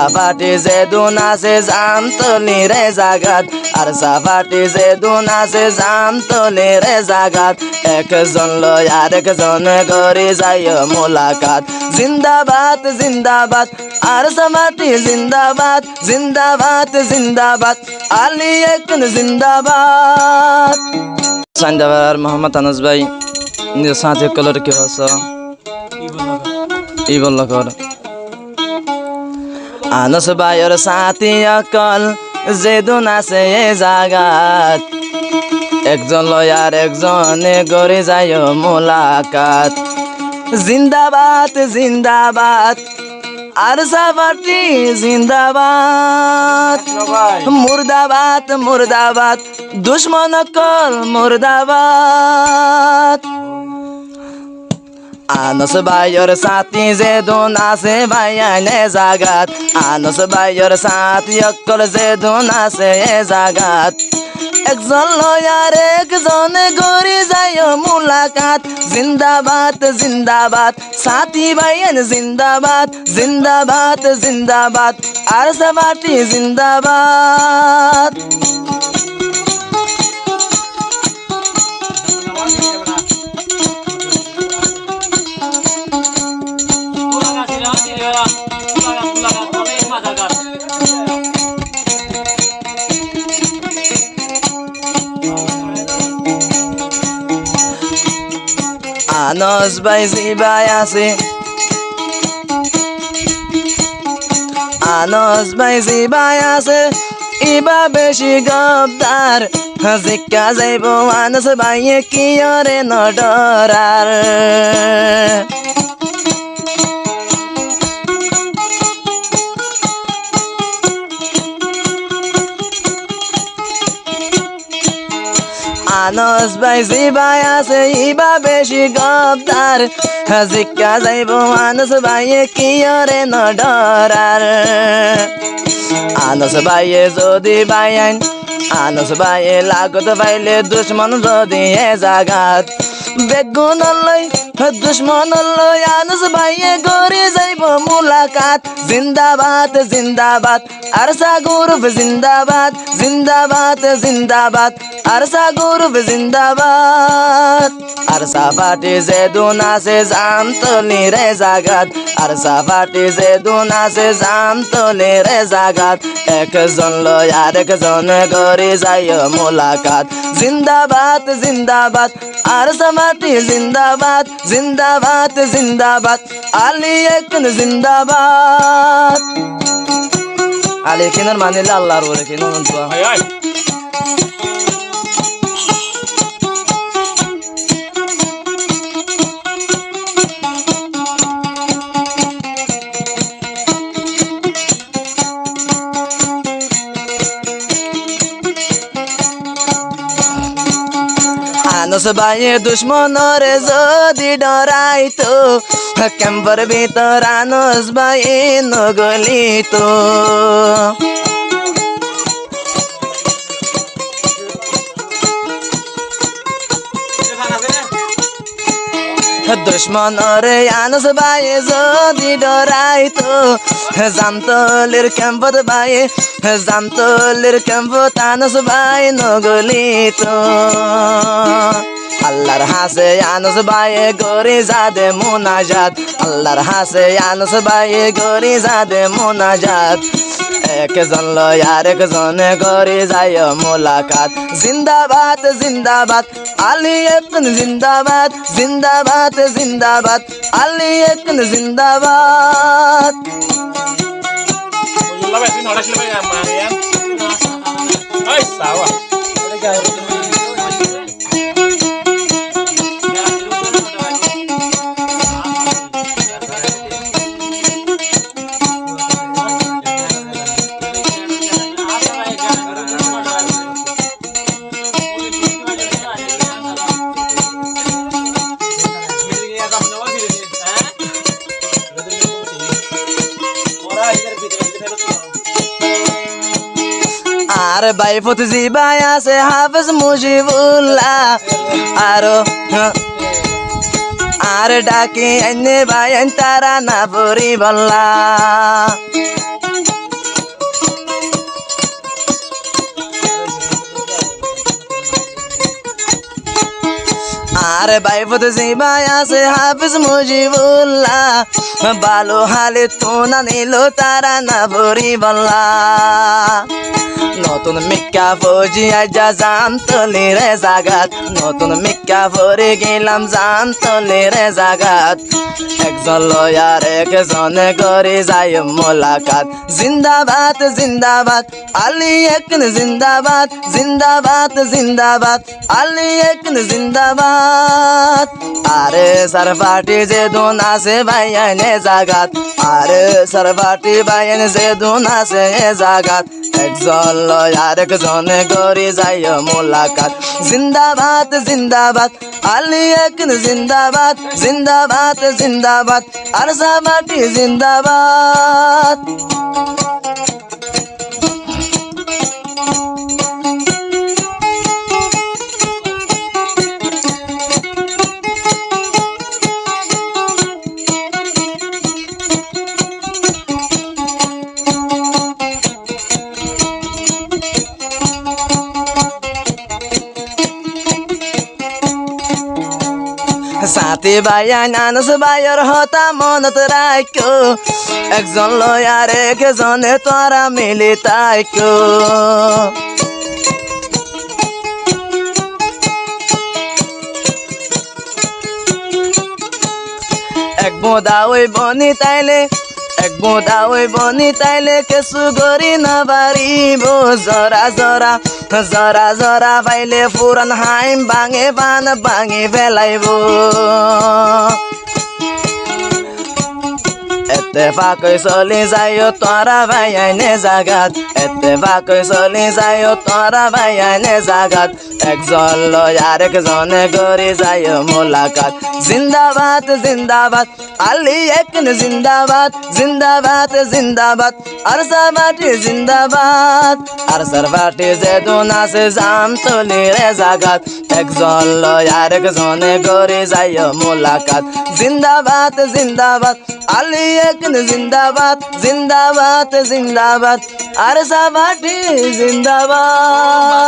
সাফাটি যে দুন আছে জামতলি রে জাগাত আর সাফাটি যে দুন আছে জামতলি রে জাগাত একজন লয় আর একজন করে যায় মোলাকাত জিন্দাবাদ জিন্দাবাদ আর সাফাটি জিন্দাবাদ জিন্দাবাদ জিন্দাবাদ আলী একন জিন্দাবাদ সান্দাবার মোহাম্মদ আনাস ভাই নিজের সাথে কলর কি হস ই বলল কর আনাস ভাইয়ের সাথী অকল যে দুন আছে এ জাগাত একজন লয় আর একজনে গড়ে যায় মোলাকাত জিন্দাবাদ জিন্দাবাদ আর সাফাটি জিন্দাবাদ মুর্দাবাদ মুর্দাবাদ দুশ্মন কল মুর্দাবাদ আনস ভাইয়ের সাথী যে দুন আছে ভাইয়ানে জাগাত আনস ভাইয়ের সাথী অকল যে দুন আছে এ জাগাত একজন লয় আর একজনে গড়ে যায় মোলাকাত জিন্দাবাদ জিন্দাবাদ সাথী ভাইয়ান জিন্দাবাদ জিন্দাবাদ জিন্দাবাদ আর সাফাটি জিন্দাবাদ আনস ভাই জিবাই আছে আনস ভাই জিবাই আছে ইবা বেশি গবদার জিকা যাইব আনস ভাইয়ে কি রে নডরার আনস ভাই জিবাই আছে ইবা বেশি গবদার জিকা যাইব আনস ভাইয়ে কি রে নডরার আনস ভাইয়ে যদি বাইন আনস ভাইয়ে লাগত পাইলে দুশ্মন যদি এ জাগাত বেগুন লই দুশ্মন লই আনস ভাইয়ে গড়ে যাইব মোলাকাত জিন্দাবাদ জিন্দাবাদ আর সাগরব জিন্দাবাদ জিন্দাবাদ জিন্দাবাদ আর সাগরব জিন্দাবাদ আর সাফাটি যে দুন আছে জামতলি রে জাগাত আর সাফাটি যে দুন আছে জামতলি রে জাগাত একজন লয় আর একজন গড়ে যায় মোলাকাত জিন্দাবাদ জিন্দাবাদ আর সাফাটি জিন্দাবাদ জিন্দাবাদ জিন্দাবাদ আলী একন জিন্দাবাদ আলী কিনার মানিলে আল্লাহর ওরে কিনার মন্তুয়া আনস ভাইয়ে দুশ্মন রে যদি ডরাইতো ক্যাম্পর ভিতর আনস ভাইয়ে নগলিতো দুশ্মন রে আনস ভাইয়ে যদি ডরাইতো জামতলির ক্যাম্পত ভাইয়ে জামতলির ক্যাম্পত আনস ভাই নগলিতো আল্লাহর হাসে আনস ভাইয়ে গরি যাদে মুনাজাত আল্লাহর হাসে আনস ভাইয়ে গরি যাদে মুনাজাত একজন লয় আর একজনে গড়ে যায় মোলাকাত জিন্দাবাদ জিন্দাবাদ আলী একন জিন্দাবাদ জিন্দাবাদ জিন্দাবাদ আলী একন জিন্দাবাদ আর ভাই ফতুজি ভাই আছে হাফেজ মুজিবুল্লাহ আর ডাকি এনে ভাই তারা না পরি বল্লা আরে ভাই ফতুসি ভাই আছে হাফিজ মুজিবুল্লাহ ভালো হালে তো না নিল তারা না ভরি বল্লা নতুন মিক্কা ফৌজি আজা জান তলি রে জাগাত নতুন মিক্কা ফরে গেলাম জান তলি রে জাগাত একজন লয়ার একজনে করে যায় মোলাকাত জিন্দাবাদ জিন্দাবাদ আলী একন জিন্দাবাদ জিন্দাবাদ জিন্দাবাদ আলী একন জিন্দাবাদ আরে সরপাটি যে দুন আছে ভাইয়ানে জাগাত আরে সরপাটি ভাইয়ানে যে দুন আছে জাগাত একজন লয়ার একজনে করে যায় মোলাকাত জিন্দাবাদ জিন্দাবাদ আলী একন জিন্দাবাদ জিন্দাবাদ জিন্দাবাদ আর সরপাটি জিন্দাবাদ সাথী ভাইয়ান আনস ভাইয়ের হতা মনত রাখো একজন লয়ার একজনে তোরা মিলি তাইকো এক বোদা ওই বনি তাইলে এক বোদা ওই বনি তাইলে কেসু গরি না বাড়িব জরা জরা জরা জরা পাইলে পুরান হাইম ভাঙে বান ভাঙে ফেলাইব এত্তেফাক চলি যায় তোরা ভাইয়ানে জাগাত এত্তেফাক চলি যায় তোরা ভাইয়ানে জাগাত একজন লয়ার একজনে করে যায় মোলাকাত জিন্দাবাদ জিন্দাবাদ আলী একন জিন্দাবাদ জিন্দাবাদ জিন্দাবাদ আর সরপাটি জিন্দাবাদ আর সরপাটি যে দুন আছে জাম তলি রে জাগাত একজন লয়ার একজনে করে যায় মোলাকাত জিন্দাবাদ জিন্দাবাদ আলী একন জিন্দাবাদ জিন্দাবাদ জিন্দাবাদ আর সরপাটি জিন্দাবাদ